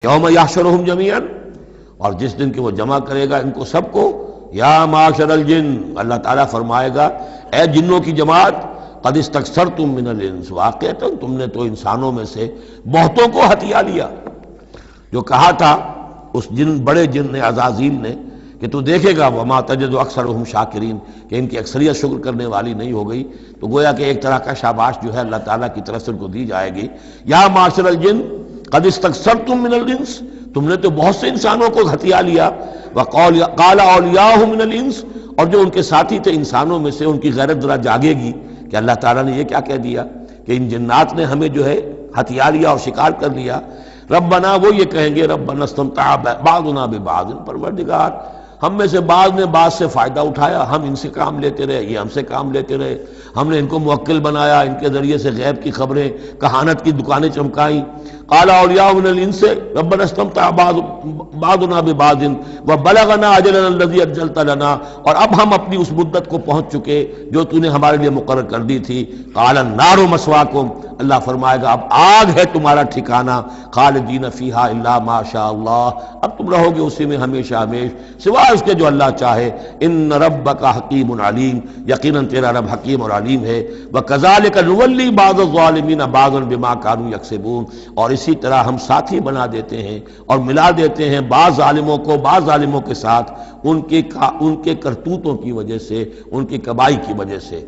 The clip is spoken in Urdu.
یوم یحشرہم جمیعا، اور جس دن کہ وہ جمع کرے گا ان کو سب کو، یا معاشر الجن، اللہ تعالیٰ فرمائے گا اے جنوں کی جماعت، قد استکثرتم من الانس، واقعتاً تم نے تو انسانوں میں سے بہتوں کو ہتھیا لیا۔ جو کہا تھا اس بڑے جن نے، عزازیل نے، کہ تو دیکھے گا وما تجد اکثرہم شاکرین، کہ ان کی اکثریت شکر کرنے والی نہیں ہو گئی، تو گویا کہ ایک طرح کا شاباش جو ہے اللہ تعالیٰ کی طرف سے ان کو دی جائے گی۔ یا معاشر الجن قد استکثرتم من الانس، تم نے تو بہت سے انسانوں کو ہتھیا لیا۔ وقال اولیاؤہم من الانس، اور جو ان کے ساتھی تھے انسانوں میں سے، ان کی غیرت ذرا جاگے گی کہ اللہ تعالیٰ نے یہ کیا کہہ دیا کہ ان جنات نے ہمیں جو ہے ہتھیا لیا اور شکار کر لیا۔ ربنا، وہ یہ کہیں گے ربنا استمتع بعضنا ببعض، پروردگار ہم میں سے بعض نے بعض سے فائدہ اٹھایا، ہم ان سے کام لیتے رہے، یہ ہم سے کام لیتے رہے، ہم نے ان کو موکل بنایا، ان کے ذریعے سے غیب کی خبریں، کہانت کی دکانیں چمکائیں۔ قال اولیاء من الانس ربنا استمتع بعضنا ببعض وبلغنا اجلنا الذي اجلت لنا، اور اب ہم اپنی اس مدت کو پہنچ چکے جو تو نے ہمارے لیے مقرر کر دی تھی۔ قال النار مسواکم، اللہ فرمائے گا اب آگ ہے تمہارا ٹھکانہ، خالدین فیہا الا ما شاء اللہ، اب تم رہو گے اسی میں ہمیشہ ہمیش سوائے اس کے جو اللہ چاہے۔ ان ربک حکیم علیم، یقیناً تیرا رب حکیم اور علیم ہے۔ وکذالک نولی بعض الظالمین بعضا بما کانوا یکسبون، اور اسی طرح ہم ساتھی بنا دیتے ہیں اور ملا دیتے ہیں بعض ظالموں کو بعض ظالموں کے ساتھ ان کے کرتوتوں کی وجہ سے، ان کی کمائی کی وجہ سے۔